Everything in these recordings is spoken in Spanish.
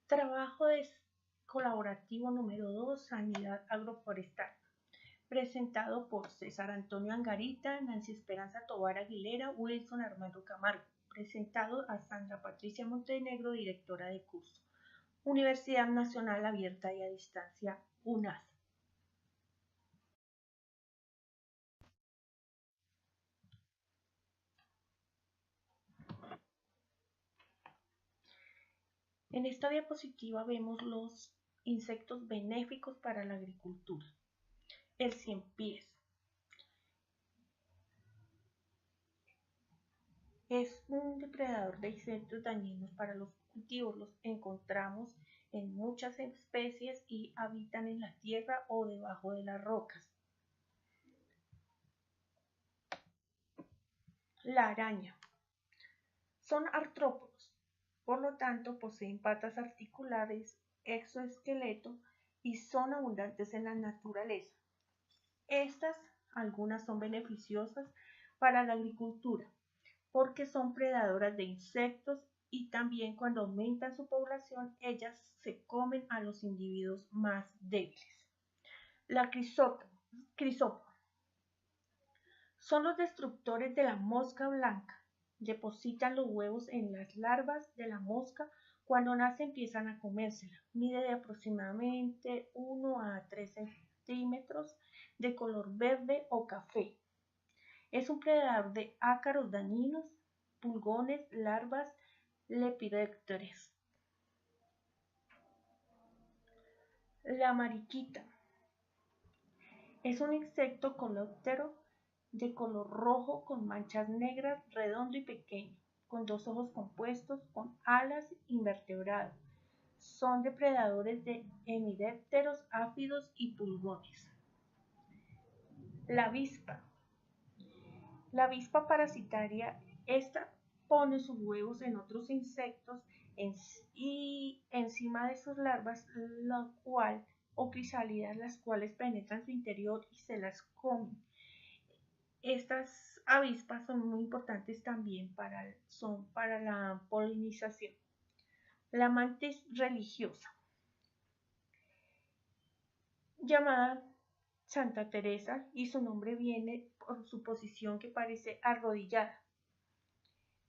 Trabajo colaborativo número 2, Sanidad Agroforestal, presentado por César Antonio Angarita, Nancy Esperanza Tovar Aguilera, Wilson Armando Camargo, presentado a Sandra Patricia Montenegro, directora de curso, Universidad Nacional Abierta y a Distancia, UNAS. En esta diapositiva vemos los insectos benéficos para la agricultura. El ciempiés es un depredador de insectos dañinos para los cultivos. Los encontramos en muchas especies y habitan en la tierra o debajo de las rocas. La araña. Son artrópodos, por lo tanto poseen patas articulares, exoesqueleto y son abundantes en la naturaleza. Algunas son beneficiosas para la agricultura porque son predadoras de insectos y también cuando aumentan su población ellas se comen a los individuos más débiles. La crisópoda son los destructores de la mosca blanca. Depositan los huevos en las larvas de la mosca. Cuando nace empiezan a comérsela. Mide de aproximadamente 1 a 3 centímetros, de color verde o café. Es un predador de ácaros dañinos, pulgones, larvas, lepidópteros. La mariquita es un insecto coleóptero de color rojo con manchas negras, redondo y pequeño, con 2 ojos compuestos, con alas, invertebrado. Son depredadores de hemidépteros, áfidos y pulgones. La avispa. La avispa parasitaria, esta pone sus huevos en otros insectos y encima de sus larvas, o crisálidas, las cuales penetran su interior y se las comen. Estas avispas son muy importantes también para la polinización. La mantis religiosa, llamada Santa Teresa, y su nombre viene por su posición que parece arrodillada.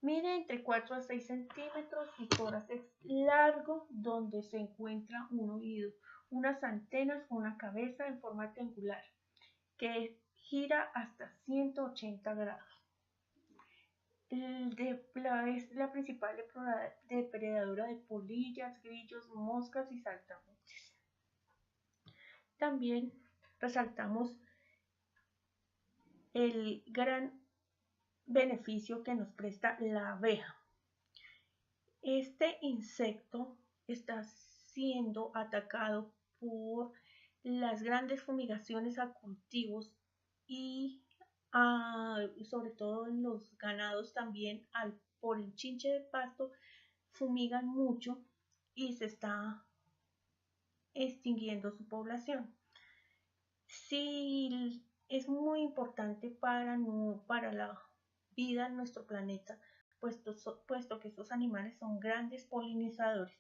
Mide entre 4 a 6 centímetros y tórax largo donde se encuentra un oído, unas antenas o una cabeza en forma triangular que gira hasta 180 grados. Es la principal depredadora de polillas, grillos, moscas y saltamontes. También resaltamos el gran beneficio que nos presta la abeja. Este insecto está siendo atacado por las grandes fumigaciones a cultivos y sobre todo en los ganados también por el chinche de pasto fumigan mucho y se está extinguiendo su población. Sí, es muy importante para la vida en nuestro planeta, puesto que estos animales son grandes polinizadores.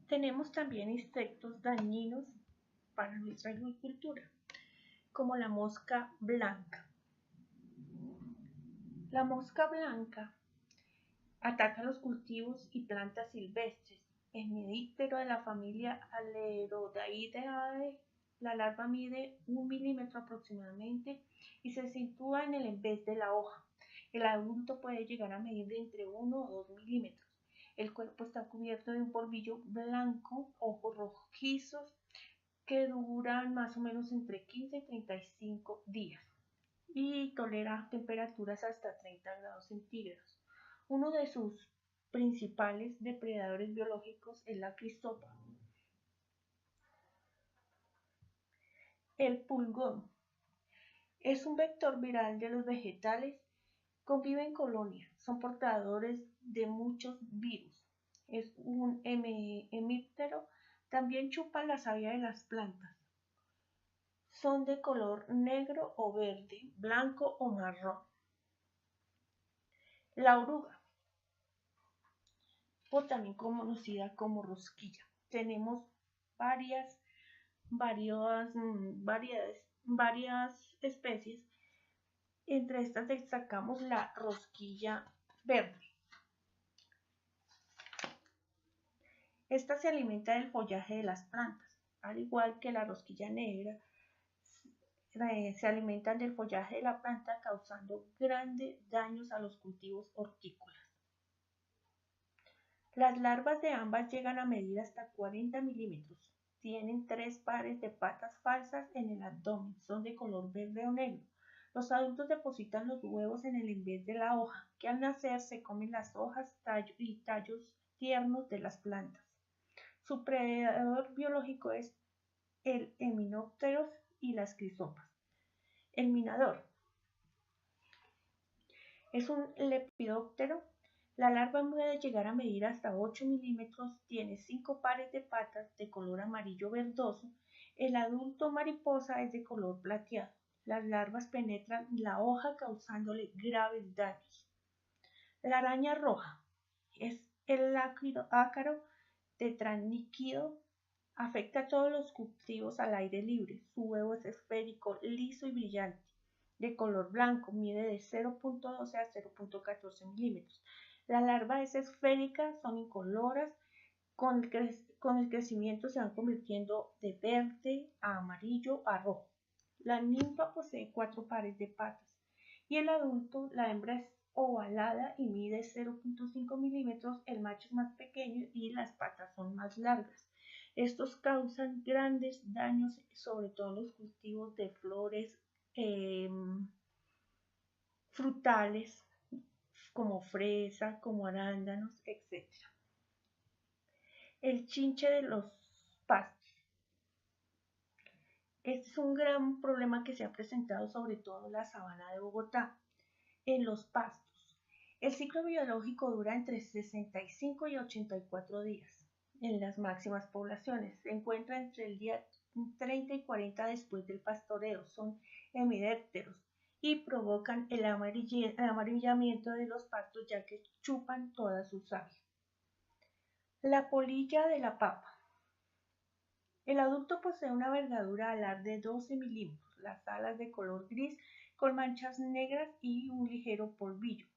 Tenemos también insectos dañinos para nuestra agricultura, como la mosca blanca. La mosca blanca ataca los cultivos y plantas silvestres. Es hemidíptero de la familia Alerodaidae. La larva mide 1 milímetro aproximadamente y se sitúa en el envés de la hoja. El adulto puede llegar a medir de entre 1 o 2 milímetros. El cuerpo está cubierto de un polvillo blanco, ojos rojizos, que duran más o menos entre 15 y 35 días y tolera temperaturas hasta 30 grados centígrados. Uno de sus principales depredadores biológicos es la crisópoda. El pulgón es un vector viral de los vegetales. Convive en colonias, son portadores de muchos virus. Es un hemíptero, también chupa la savia de las plantas. son de color negro o verde, blanco o marrón. La oruga, o también conocida como rosquilla. Tenemos varias, varias especies. Entre estas destacamos la rosquilla verde. Esta se alimenta del follaje de las plantas, al igual que la rosquilla negra, se alimentan del follaje de la planta causando grandes daños a los cultivos hortícolas. Las larvas de ambas llegan a medir hasta 40 milímetros. Tienen 3 pares de patas falsas en el abdomen, son de color verde o negro. Los adultos depositan los huevos en el envés de la hoja, que al nacer se comen las hojas y tallos tiernos de las plantas. Su predador biológico es el Hymenopteros y las crisopas. El minador es un lepidóptero. La larva puede llegar a medir hasta 8 milímetros, tiene 5 pares de patas de color amarillo verdoso. El adulto mariposa es de color plateado. Las larvas penetran la hoja causándole graves daños. La araña roja es el ácaro tetraníquido. Afecta a todos los cultivos al aire libre. Su huevo es esférico, liso y brillante, de color blanco, mide de 0.12 a 0.14 milímetros. La larva es esférica, son incoloras, con el crecimiento se van convirtiendo de verde a amarillo a rojo. La ninfa posee 4 pares de patas y el adulto, la hembra es ovalada y mide 0.5 milímetros, el macho es más pequeño y las patas son más largas. Estos causan grandes daños, sobre todo en los cultivos de flores frutales, como fresa, como arándanos, etc. El chinche de los pastos. Este es un gran problema que se ha presentado sobre todo en la sabana de Bogotá, en los pastos. El ciclo biológico dura entre 65 y 84 días. En las máximas poblaciones se encuentra entre el día 30 y 40 después del pastoreo. Son hemidépteros y provocan el amarillamiento de los pastos ya que chupan toda su savia. La polilla de la papa. El adulto posee una envergadura alar de 12 milímetros, las alas de color gris con manchas negras y un ligero polvillo.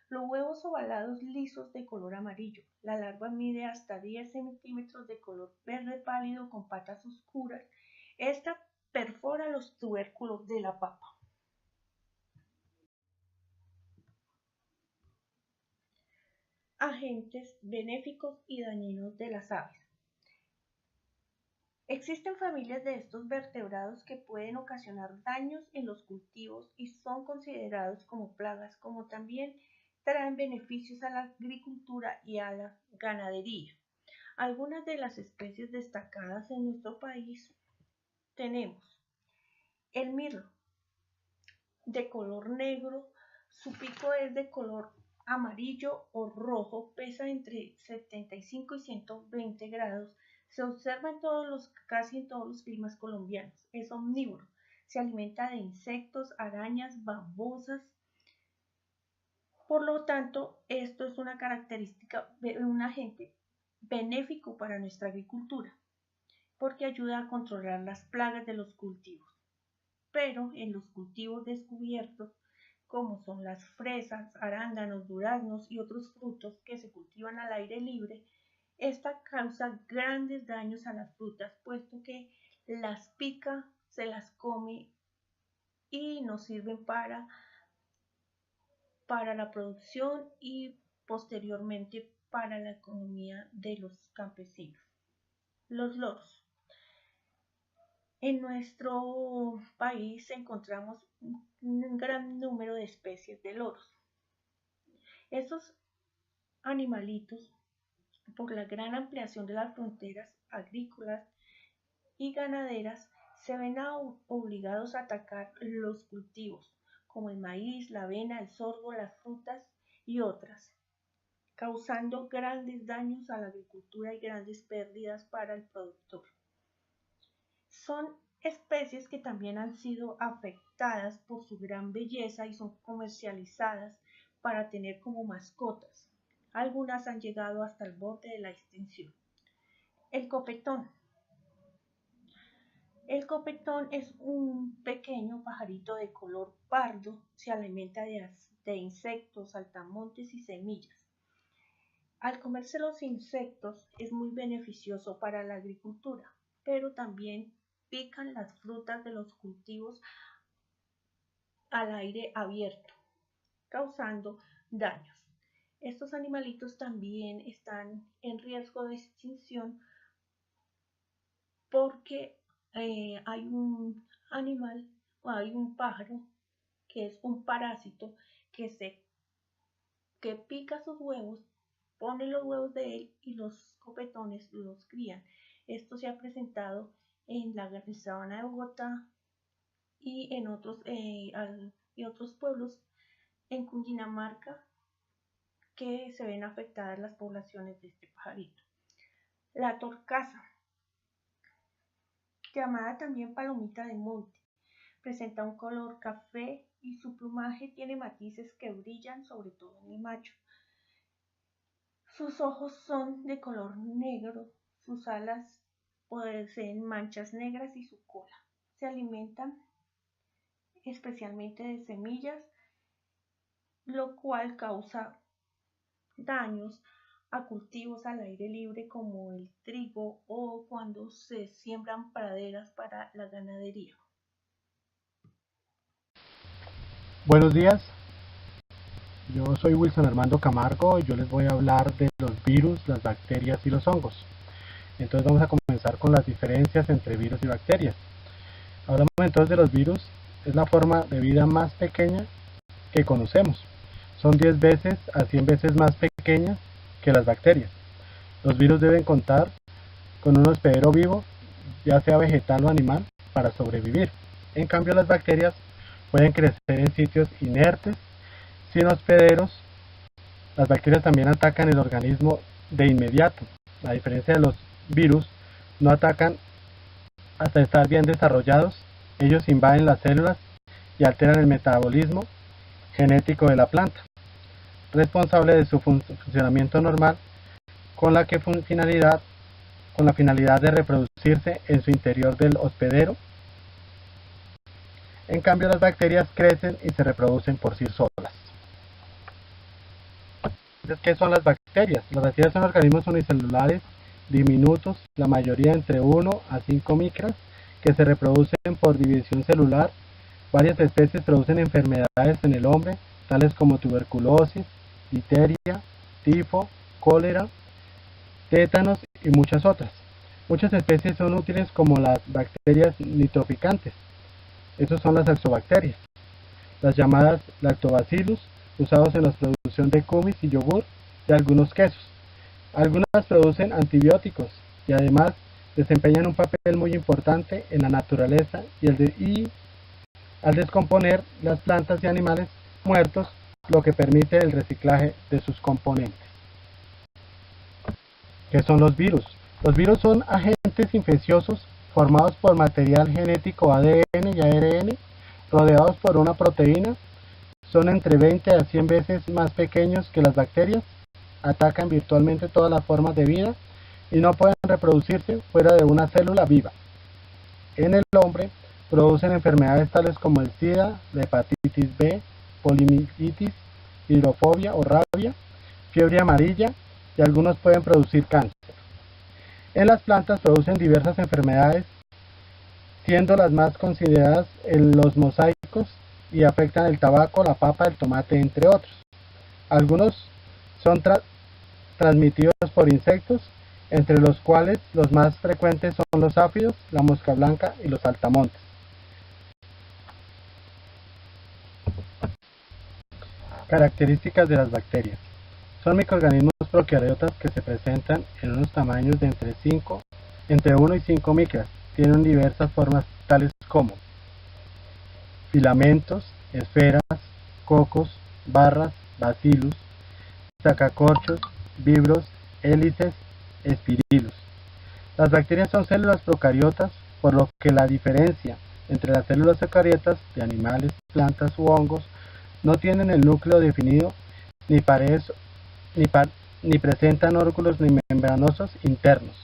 Los huevos ovalados lisos de color amarillo. La larva mide hasta 10 centímetros de color verde pálido con patas oscuras. Esta perfora los tubérculos de la papa. Agentes benéficos y dañinos de las aves. Existen familias de estos vertebrados que pueden ocasionar daños en los cultivos y son considerados como plagas, como también traen beneficios a la agricultura y a la ganadería. Algunas de las especies destacadas en nuestro país tenemos el mirlo, de color negro, su pico es de color amarillo o rojo, pesa entre 75 y 120 grados, se observa casi en todos los climas colombianos, es omnívoro, se alimenta de insectos, arañas, babosas. Por lo tanto, esto es una característica de un agente benéfico para nuestra agricultura, porque ayuda a controlar las plagas de los cultivos. Pero en los cultivos descubiertos, como son las fresas, arándanos, duraznos y otros frutos que se cultivan al aire libre, esta causa grandes daños a las frutas, puesto que las pica, se las come y no sirven para la producción y posteriormente para la economía de los campesinos. Los loros. En nuestro país encontramos un gran número de especies de loros. Estos animalitos, por la gran ampliación de las fronteras agrícolas y ganaderas, se ven obligados a atacar los cultivos, como el maíz, la avena, el sorgo, las frutas y otras, causando grandes daños a la agricultura y grandes pérdidas para el productor. Son especies que también han sido afectadas por su gran belleza y son comercializadas para tener como mascotas. Algunas han llegado hasta el borde de la extinción. El copetón. El copetón es un pequeño pajarito de color pardo, se alimenta de insectos, saltamontes y semillas. Al comerse los insectos es muy beneficioso para la agricultura, pero también pican las frutas de los cultivos al aire abierto, causando daños. Estos animalitos también están en riesgo de extinción porque hay un animal o hay un pájaro que es un parásito que pica sus huevos, pone los huevos de él y los copetones los crían. Esto se ha presentado en la sabana de Bogotá y en otros pueblos en Cundinamarca que se ven afectadas las poblaciones de este pajarito. La torcaza, llamada también palomita de monte, presenta un color café y su plumaje tiene matices que brillan sobre todo en el macho. Sus ojos son de color negro, sus alas poseen manchas negras y su cola. Se alimentan especialmente de semillas, lo cual causa daños a cultivos al aire libre como el trigo o cuando se siembran praderas para la ganadería. Buenos días, yo soy Wilson Armando Camargo y yo les voy a hablar de los virus, las bacterias y los hongos. Entonces vamos a comenzar con las diferencias entre virus y bacterias. Hablamos entonces de los virus, es la forma de vida más pequeña que conocemos. Son 10 veces a 100 veces más pequeñas que las bacterias. Los virus deben contar con un hospedero vivo, ya sea vegetal o animal, para sobrevivir. En cambio, las bacterias pueden crecer en sitios inertes, sin hospederos. Las bacterias también atacan el organismo de inmediato. A diferencia de los virus, no atacan hasta estar bien desarrollados. Ellos invaden las células y alteran el metabolismo genético de la planta, responsable de su funcionamiento normal con la finalidad de reproducirse en su interior del hospedero. En cambio, las bacterias crecen y se reproducen por sí solas. Entonces, ¿qué son las bacterias? Las bacterias son organismos unicelulares diminutos, la mayoría entre 1 a 5 micras, que se reproducen por división celular. Varias especies producen enfermedades en el hombre, tales como tuberculosis, difteria, tifo, cólera, tétanos y muchas otras. Muchas especies son útiles como las bacterias nitroficantes. Esas son las lactobacterias, las llamadas lactobacillus, usados en la producción de kumis y yogur y algunos quesos. Algunas producen antibióticos y además desempeñan un papel muy importante en la naturaleza y al descomponer las plantas y animales muertos, lo que permite el reciclaje de sus componentes. ¿Qué son los virus? Los virus son agentes infecciosos formados por material genético ADN y ARN, rodeados por una proteína. Son entre 20 a 100 veces más pequeños que las bacterias, atacan virtualmente todas las formas de vida y no pueden reproducirse fuera de una célula viva. En el hombre producen enfermedades tales como el SIDA, la hepatitis B, poliomielitis, hidrofobia o rabia, fiebre amarilla y algunos pueden producir cáncer. En las plantas producen diversas enfermedades, siendo las más consideradas los mosaicos y afectan el tabaco, la papa, el tomate, entre otros. Algunos son transmitidos por insectos, entre los cuales los más frecuentes son los áfidos, la mosca blanca y los saltamontes. Características de las bacterias. Son microorganismos procariotas que se presentan en unos tamaños de entre 1 y 5 micras. Tienen diversas formas tales como filamentos, esferas, cocos, barras, bacillus, sacacorchos, vibros, hélices, espirilos. Las bacterias son células procariotas por lo que la diferencia entre las células eucariotas de animales, plantas u hongos no tienen el núcleo definido ni paredes ni presentan óvulos ni membranosos internos.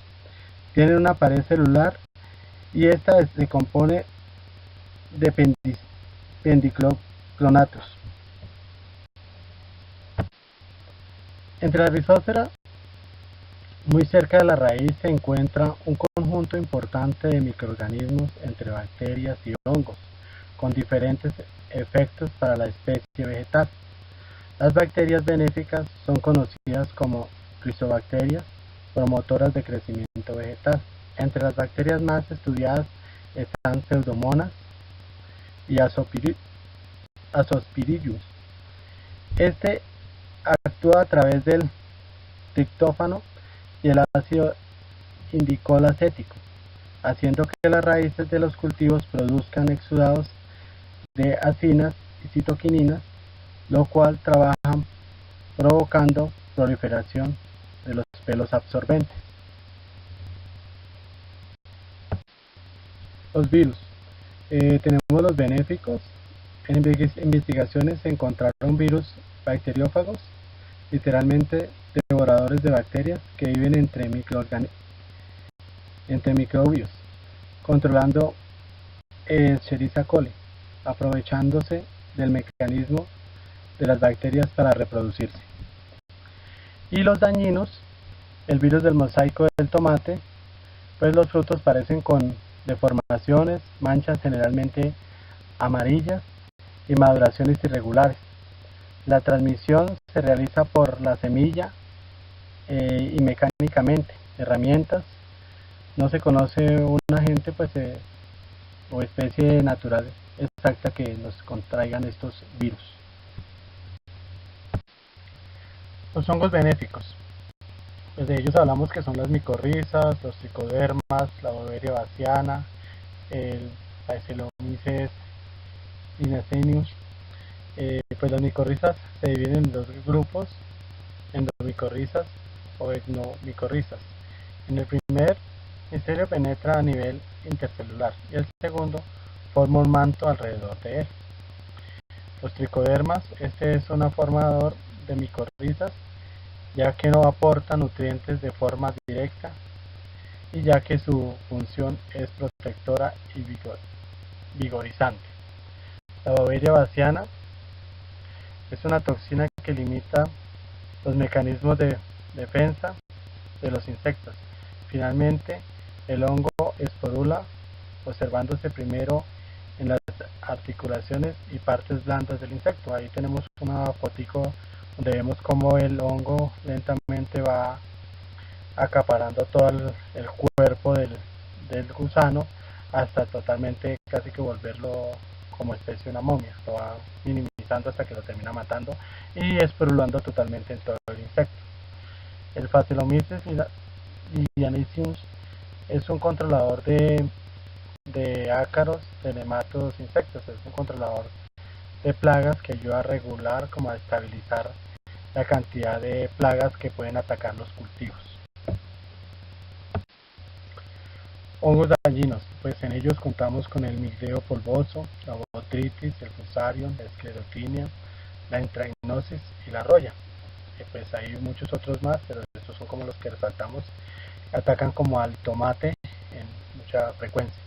Tienen una pared celular y esta se compone de pendiclonatos. Entre la rizósfera, muy cerca de la raíz, se encuentra un conjunto importante de microorganismos entre bacterias y hongos, con diferentes efectos para la especie vegetal. Las bacterias benéficas son conocidas como rizobacterias, promotoras de crecimiento vegetal. Entre las bacterias más estudiadas están Pseudomonas y Azospirillus. Este actúa a través del triptófano y el ácido indicol-acético, haciendo que las raíces de los cultivos produzcan exudados de acinas y citoquininas, lo cual trabajan provocando proliferación de los pelos absorbentes. Los virus. Tenemos los benéficos. En investigaciones se encontraron virus bacteriófagos, literalmente devoradores de bacterias que viven entre microbios, controlando Escherichia coli, aprovechándose del mecanismo de las bacterias para reproducirse. Y los dañinos, el virus del mosaico del tomate, pues los frutos parecen con deformaciones, manchas generalmente amarillas y maduraciones irregulares. La transmisión se realiza por la semilla y mecánicamente. Herramientas, no se conoce un agente o especie natural exacta que nos contraigan estos virus. Los hongos benéficos. Pues de ellos hablamos que son las micorrizas, los tricodermas, la Beauveria bassiana, el Paecilomyces linacenius. Pues las micorrizas se dividen en dos grupos, endomicorrizas o etnomicorrizas. En el primer micelio penetra a nivel intercelular y el segundo forma un manto alrededor de él. Los tricodermas, este es un formador de micorrizas, ya que no aporta nutrientes de forma directa y ya que su función es protectora y vigorizante. La Beauveria bassiana es una toxina que limita los mecanismos de defensa de los insectos. Finalmente, el hongo esporula, observándose primero en las articulaciones y partes blandas del insecto. Ahí tenemos una fotico donde vemos cómo el hongo lentamente va acaparando todo el cuerpo del gusano hasta totalmente casi que volverlo como especie de una momia. Lo va minimizando hasta que lo termina matando y esporulando totalmente en todo el insecto. El Paecilomyces linacenius es un controlador de ácaros, de nematodos, insectos. Es un controlador de plagas que ayuda a regular, como a estabilizar la cantidad de plagas que pueden atacar los cultivos. Hongos dañinos, pues en ellos contamos con el milteo polvoso, la botrytis, el fusarium, la esclerotinia, la anthracnosis y la roya. Pues hay muchos otros más, pero estos son como los que resaltamos. Atacan como al tomate en mucha frecuencia.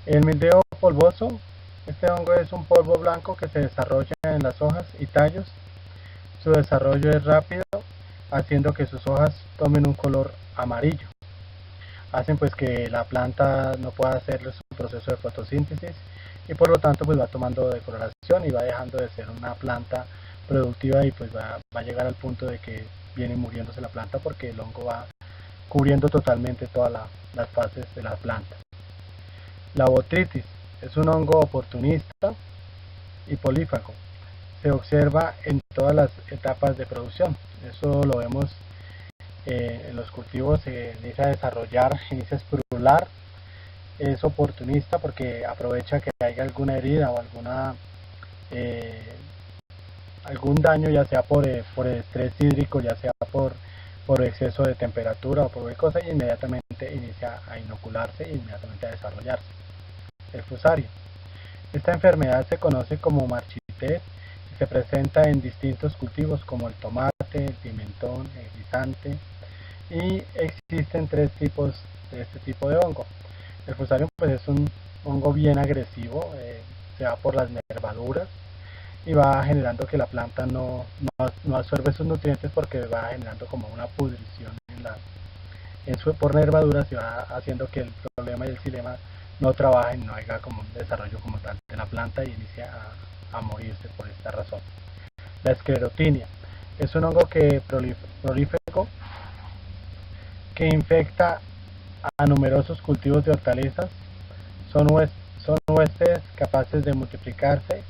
El milteo polvoso, este hongo es un polvo blanco que se desarrolla en las hojas y tallos. Su desarrollo es rápido, haciendo que sus hojas tomen un color amarillo. Hacen pues que la planta no pueda hacer su proceso de fotosíntesis y por lo tanto pues va tomando decoloración y va dejando de ser una planta productiva y pues va a llegar al punto de que viene muriéndose la planta porque el hongo va cubriendo totalmente todas las fases de la planta. La botrytis es un hongo oportunista y polífago. Se observa en todas las etapas de producción. Eso lo vemos en los cultivos, se inicia a desarrollar, inicia a esporular. Es oportunista porque aprovecha que haya alguna herida o algún daño, ya sea por el estrés hídrico, ya sea por por exceso de temperatura o por cualquier cosa, y inmediatamente inicia a inocularse y inmediatamente a desarrollarse. El fusario. Esta enfermedad se conoce como marchitez y se presenta en distintos cultivos como el tomate, el pimentón, el guisante, y existen 3 tipos de este tipo de hongo. El fusarium pues es un hongo bien agresivo, se va por las nervaduras y va generando que la planta no absorbe sus nutrientes porque va generando como una pudrición por nervaduras, y va haciendo que el problema y el xilema no trabajen, no haya como un desarrollo como tal de la planta y inicia a morirse por esta razón. La esclerotinia es un hongo prolífico que infecta a numerosos cultivos de hortalizas. Son huéspedes capaces de multiplicarse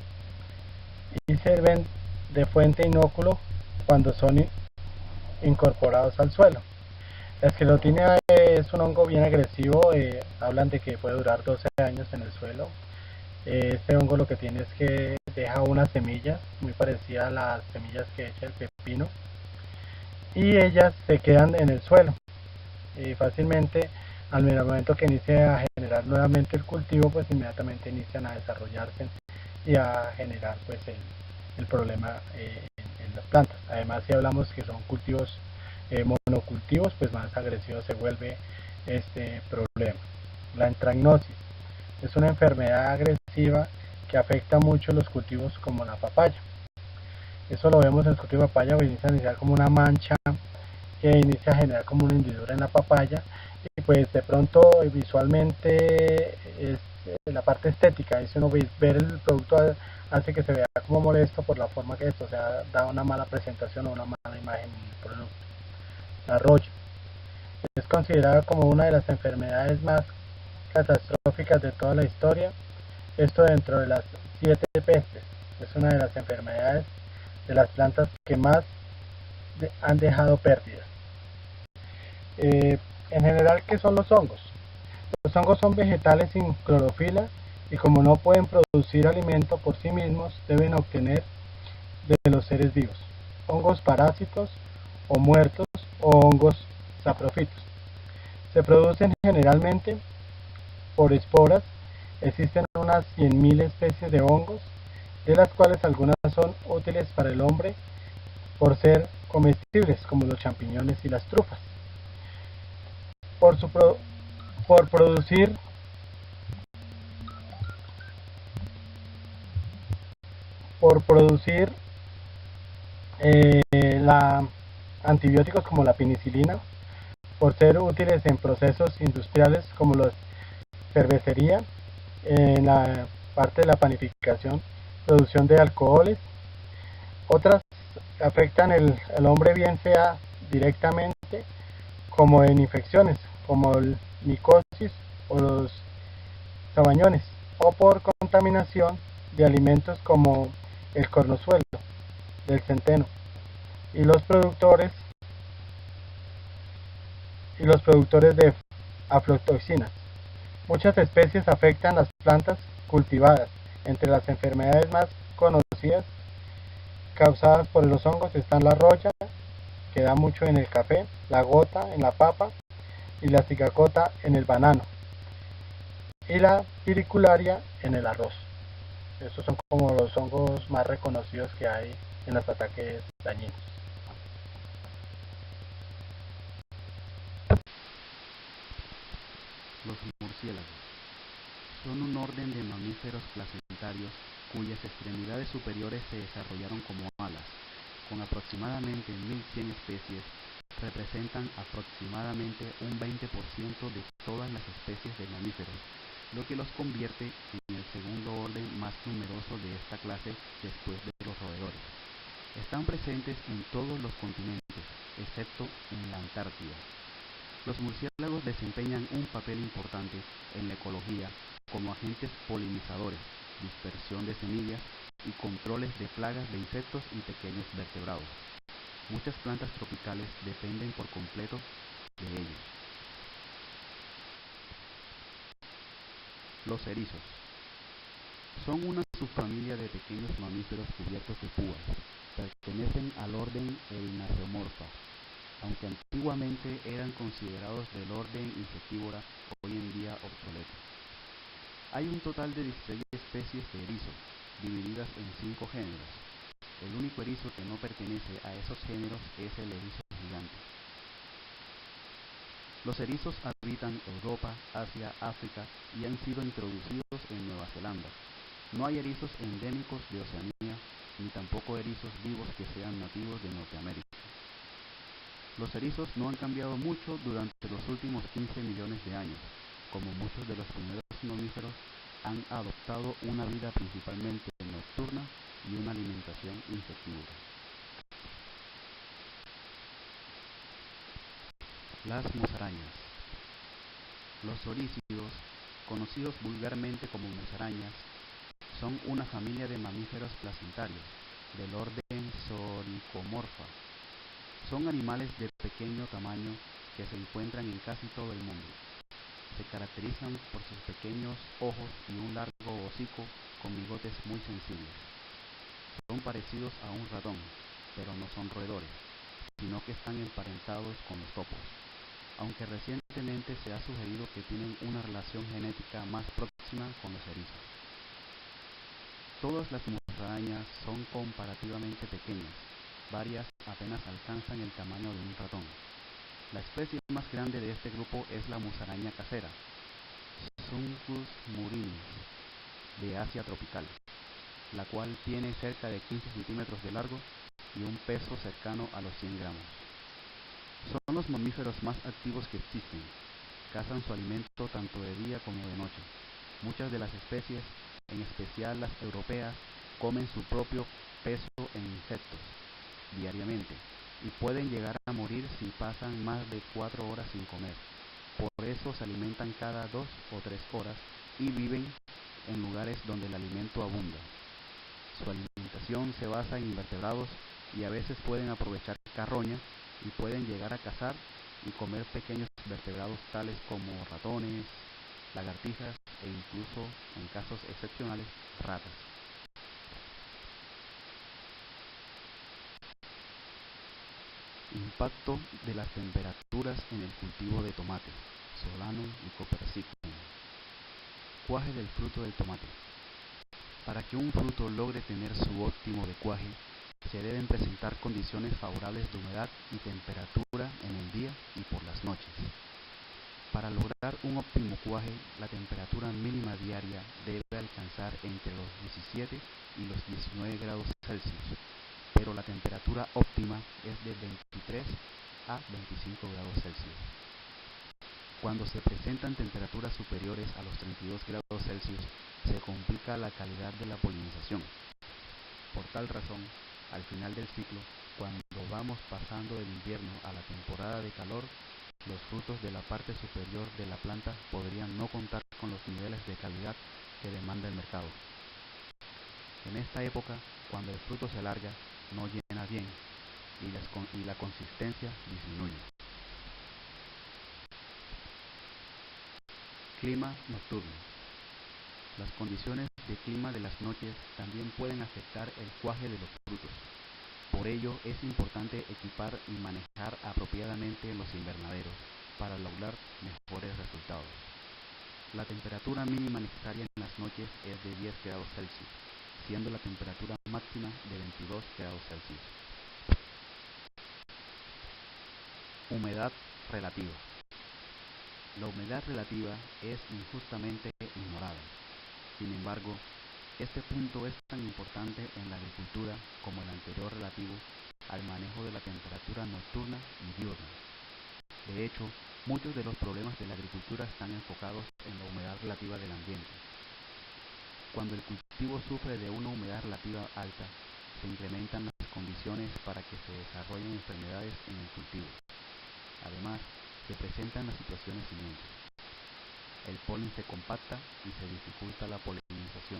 y sirven de fuente inóculo cuando son incorporados al suelo. La esclerotinia es un hongo bien agresivo, hablan de que puede durar 12 años en el suelo. Este hongo lo que tiene es que deja unas semillas muy parecidas a las semillas que echa el pepino, y ellas se quedan en el suelo. Fácilmente, al momento que inicie a generar nuevamente el cultivo, pues inmediatamente inician a desarrollarse y a generar pues el problema en las plantas. Además, si hablamos que son cultivos monocultivos, pues más agresivo se vuelve este problema. La antracnosis es una enfermedad agresiva que afecta mucho los cultivos como la papaya. Eso lo vemos en el cultivo de papaya, pues inicia a iniciar como una mancha que inicia a generar como una hendidura en la papaya, y pues de pronto visualmente es la parte estética, y si uno ver el producto hace que se vea como molesto por la forma que esto, o sea, da una mala presentación o una mala imagen del producto. La roya es considerada como una de las enfermedades más catastróficas de toda la historia. Esto dentro de las 7 pestes. Es una de las enfermedades de las plantas que más han dejado pérdidas. En general, ¿qué son los hongos? Los hongos son vegetales sin clorofila, y como no pueden producir alimento por sí mismos, deben obtener de los seres vivos. Hongos parásitos o muertos o hongos saprofitos. Se producen generalmente por esporas. Existen unas 100.000 especies de hongos, de las cuales algunas son útiles para el hombre por ser comestibles, como los champiñones y las trufas. Por producir antibióticos como la penicilina, por ser útiles en procesos industriales como la cervecería, en la parte de la panificación, producción de alcoholes. Otras afectan al hombre, bien sea directamente como en infecciones como el micosis o los sabañones, o por contaminación de alimentos como el cornozuelo del centeno, y los productores de aflatoxinas. Muchas especies afectan las plantas cultivadas. Entre las enfermedades más conocidas causadas por los hongos están la roya, que da mucho en el café, la gota en la papa y la cigacota en el banano, y la piricularia en el arroz. Estos son como los hongos más reconocidos que hay en los ataques dañinos. Los murciélagos son un orden de mamíferos placentarios cuyas extremidades superiores se desarrollaron como alas. Con aproximadamente 1.100 especies, representan aproximadamente un 20% de todas las especies de mamíferos, lo que los convierte en el segundo orden más numeroso de esta clase después de los roedores. Están presentes en todos los continentes, excepto en la Antártida. Los murciélagos desempeñan un papel importante en la ecología como agentes polinizadores, dispersión de semillas y controles de plagas de insectos y pequeños vertebrados. Muchas plantas tropicales dependen por completo de ellos. Los erizos son una subfamilia de pequeños mamíferos cubiertos de púas. Pertenecen al orden Erinaceomorpha. aunque antiguamente eran considerados del orden Insectívora, hoy en día obsoleto. Hay un total de 16 especies de erizo, divididas en 5 géneros. El único erizo que no pertenece a esos géneros es el erizo gigante. Los erizos habitan Europa, Asia, África y han sido introducidos en Nueva Zelanda. No hay erizos endémicos de Oceanía, ni tampoco erizos vivos que sean nativos de Norteamérica. Los erizos no han cambiado mucho durante los últimos 15 millones de años. Como muchos de los primeros mamíferos, han adoptado una vida principalmente nocturna y una alimentación insectívora. Las musarañas. Los orícidos, conocidos vulgarmente como musarañas, son una familia de mamíferos placentarios, del orden Soricomorpha. Son animales de pequeño tamaño que se encuentran en casi todo el mundo. Se caracterizan por sus pequeños ojos y un largo hocico con bigotes muy sensibles. Son parecidos a un ratón, pero no son roedores, sino que están emparentados con los topos, aunque recientemente se ha sugerido que tienen una relación genética más próxima con los erizos. Todas las musarañas son comparativamente pequeñas, varias apenas alcanzan el tamaño de un ratón. La especie más grande de este grupo es la musaraña casera, Suncus murinus, de Asia tropical, la cual tiene cerca de 15 centímetros de largo y un peso cercano a los 100 gramos. Son los mamíferos más activos que existen. Cazan su alimento tanto de día como de noche. Muchas de las especies, en especial las europeas, comen su propio peso en insectos diariamente y pueden llegar a morir si pasan más de 4 horas sin comer. Por eso se alimentan cada 2 o 3 horas y viven en lugares donde el alimento abunda. Su alimentación se basa en invertebrados y a veces pueden aprovechar carroña y pueden llegar a cazar y comer pequeños vertebrados tales como ratones, lagartijas e incluso, en casos excepcionales, ratas. Impacto de las temperaturas en el cultivo de tomate, Solanum y Copernicum. Cuaje del fruto del tomate. Para que un fruto logre tener su óptimo de cuaje, se deben presentar condiciones favorables de humedad y temperatura en el día y por las noches. Para lograr un óptimo cuaje, la temperatura mínima diaria debe alcanzar entre los 17 y los 19 grados Celsius, pero la temperatura óptima es de 23 a 25 grados Celsius. Cuando se presentan temperaturas superiores a los 32 grados Celsius, se complica la calidad de la polinización. Por tal razón, al final del ciclo, cuando vamos pasando del invierno a la temporada de calor, los frutos de la parte superior de la planta podrían no contar con los niveles de calidad que demanda el mercado. En esta época, cuando el fruto se alarga, no llena bien y la consistencia disminuye. Clima nocturno. Las condiciones de clima de las noches también pueden afectar el cuaje de los frutos. Por ello es importante equipar y manejar apropiadamente los invernaderos para lograr mejores resultados. La temperatura mínima necesaria en las noches es de 10 grados Celsius, siendo la temperatura máxima de 22 grados Celsius. Humedad relativa. La humedad relativa es injustamente ignorada. Sin embargo, este punto es tan importante en la agricultura como el anterior relativo al manejo de la temperatura nocturna y diurna. De hecho, muchos de los problemas de la agricultura están enfocados en la humedad relativa del ambiente. Cuando el cultivo sufre de una humedad relativa alta, se incrementan las condiciones para que se desarrollen enfermedades en el cultivo. Además, se presentan las situaciones siguientes. El polen se compacta y se dificulta la polinización.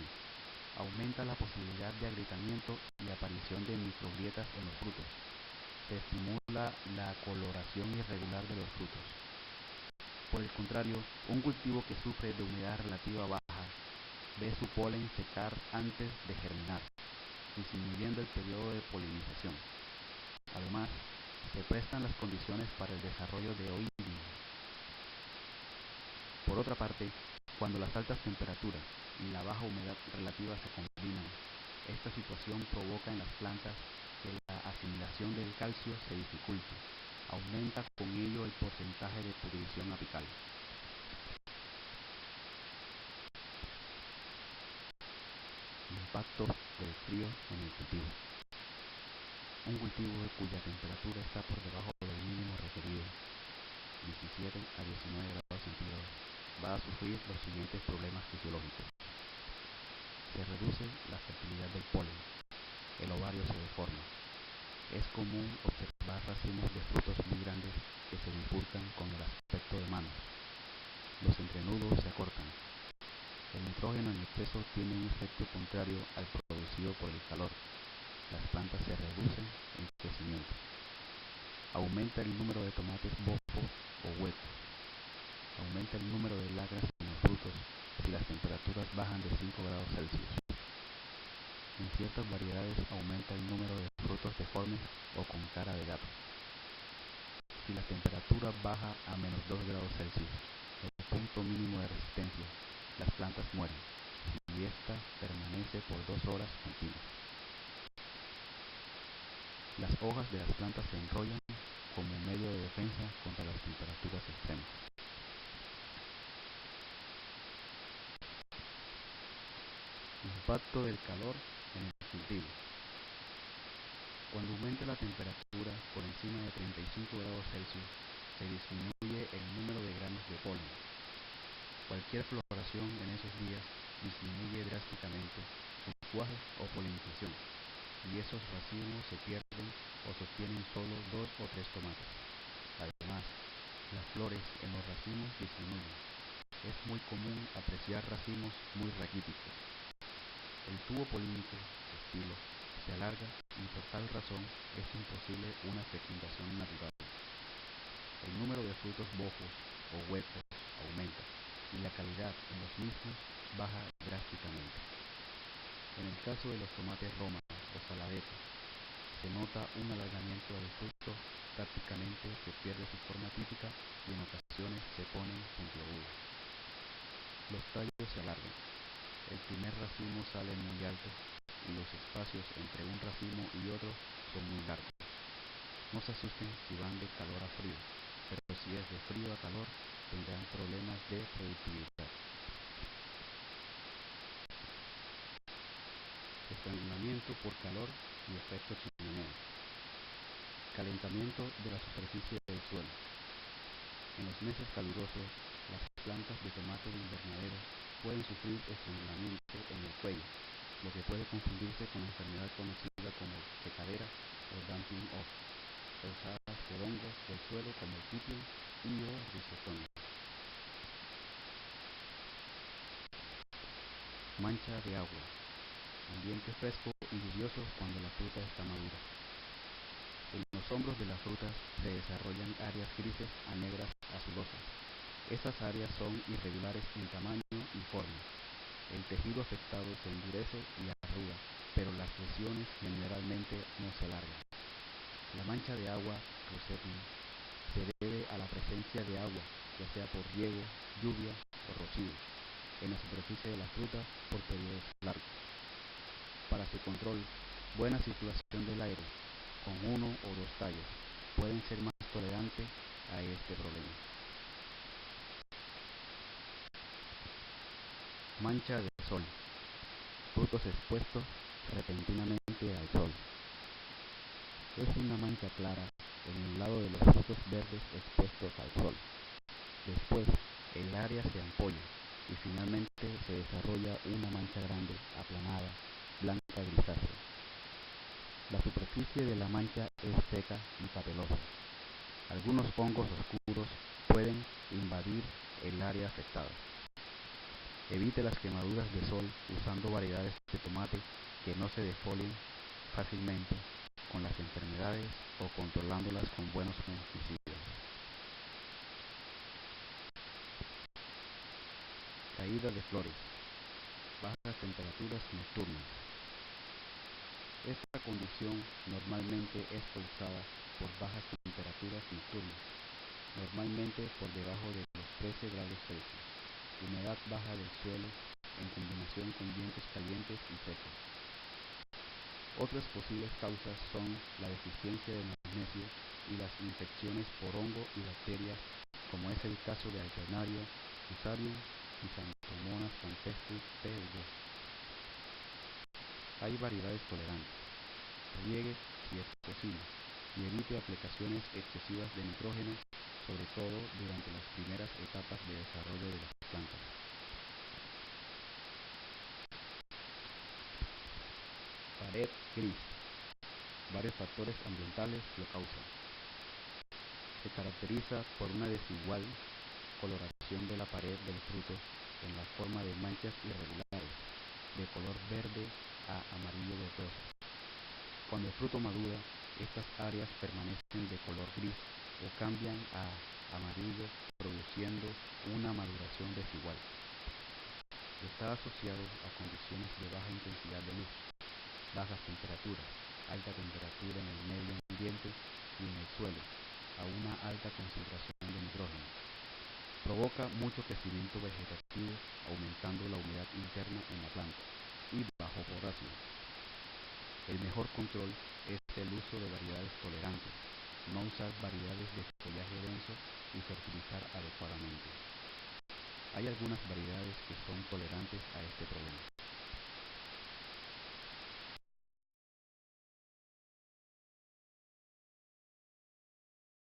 Aumenta la posibilidad de agrietamiento y aparición de microgrietas en los frutos. Se estimula la coloración irregular de los frutos. Por el contrario, un cultivo que sufre de humedad relativa baja ve su polen secar antes de germinar, disminuyendo el periodo de polinización. Además, Se prestan las condiciones para el desarrollo de oidium. Por otra parte, cuando las altas temperaturas y la baja humedad relativa se combinan, esta situación provoca en las plantas que la asimilación del calcio se dificulte. Aumenta con ello el porcentaje de pudrición apical. Impacto del frío en el cultivo. Un cultivo cuya temperatura está por debajo del mínimo requerido, 17 a 19 grados centígrados, va a sufrir los siguientes problemas fisiológicos. Se reduce la fertilidad del polen, el ovario se deforma. Es común observar racimos de frutos muy grandes que se bifurcan con el aspecto de manos. Los entrenudos se acortan. El nitrógeno en exceso tiene un efecto contrario al producido por el calor. Las plantas se reducen en crecimiento. Aumenta el número de tomates bofo o huecos. Aumenta el número de lagras en los frutos si las temperaturas bajan de 5 grados Celsius. En ciertas variedades aumenta el número de frutos deformes o con cara de gato. Si la temperatura baja a menos 2 grados Celsius, el punto mínimo de resistencia, las plantas mueren, y esta permanece por 2 horas continuas. Las hojas de las plantas se enrollan como medio de defensa contra las temperaturas extremas. Impacto del calor en el cultivo. Cuando aumenta la temperatura por encima de 35 grados Celsius, se disminuye el número de granos de polen. Cualquier floración en esos días disminuye drásticamente su cuaje o polinización, y esos racimos se pierden o se obtienen solo 2 o 3 tomates. Además, las flores en los racimos disminuyen. Es muy común apreciar racimos muy raquíticos. El tubo polínico, estilo, se alarga y por tal razón es imposible una fecundación natural. El número de frutos bofos o huecos aumenta y la calidad en los mismos baja drásticamente. En el caso de los tomates roma o saladeta, se nota un alargamiento del fruto, prácticamente se pierde su forma típica y en ocasiones se ponen puntiagudos. Los tallos se alargan. El primer racimo sale muy alto y los espacios entre un racimo y otro son muy largos. No se asusten si van de calor a frío, pero si es de frío a calor tendrán problemas de productividad. Estrangulamiento por calor y efecto chimenea. Calentamiento de la superficie del suelo. En los meses calurosos, las plantas de tomate de invernadero pueden sufrir estrangulamiento en el cuello, lo que puede confundirse con la enfermedad conocida como secadera o damping off, causadas por hongos del suelo como el pipión y o rhizotonia. Mancha de agua. Ambiente fresco y lluvioso cuando la fruta está madura. En los hombros de las frutas se desarrollan áreas grises a negras azulosas. Estas áreas son irregulares en tamaño y forma. El tejido afectado se endurece y arruga, pero las lesiones generalmente no se alargan. La mancha de agua, rosetting, se debe a la presencia de agua, ya sea por riego, lluvia o rocío, en la superficie de la fruta por periodos largos. Para su control, buena circulación del aire, con 1 o 2 tallos, pueden ser más tolerantes a este problema. Mancha de sol. Frutos expuestos repentinamente al sol. Es una mancha clara en el lado de los frutos verdes expuestos al sol. Después, el área se ampolla y finalmente se desarrolla una mancha grande, aplanada, blanca grisácea. La superficie de la mancha es seca y papelosa. Algunos hongos oscuros pueden invadir el área afectada. Evite las quemaduras de sol usando variedades de tomate que no se defolien fácilmente con las enfermedades o controlándolas con buenos fungicidas. Caída de flores. Bajas temperaturas nocturnas. Esta condición normalmente es causada por bajas temperaturas nocturnas, normalmente por debajo de los 13 grados Celsius, humedad baja del suelo en combinación con vientos calientes y secos. Otras posibles causas son la deficiencia de magnesio y las infecciones por hongo y bacterias, como es el caso de Alternaria, Fusarium y Xanthomonas campestris PV. Hay variedades tolerantes. Riegue si es posible y evite aplicaciones excesivas de nitrógeno, sobre todo durante las primeras etapas de desarrollo de las plantas. Pared gris. Varios factores ambientales lo causan. Se caracteriza por una desigual coloración de la pared del fruto en la forma de manchas irregulares, de color verde a amarillo verdoso. Cuando el fruto madura, estas áreas permanecen de color gris o cambian a amarillo, produciendo una maduración desigual. Está asociado a condiciones de baja intensidad de luz, bajas temperaturas, alta temperatura en el medio ambiente y en el suelo, a una alta concentración de nitrógeno. Provoca mucho crecimiento vegetativo, aumentando la humedad interna en la planta, y bajo potasio. El mejor control es el uso de variedades tolerantes, no usar variedades de follaje denso y fertilizar adecuadamente. Hay algunas variedades que son tolerantes a este problema.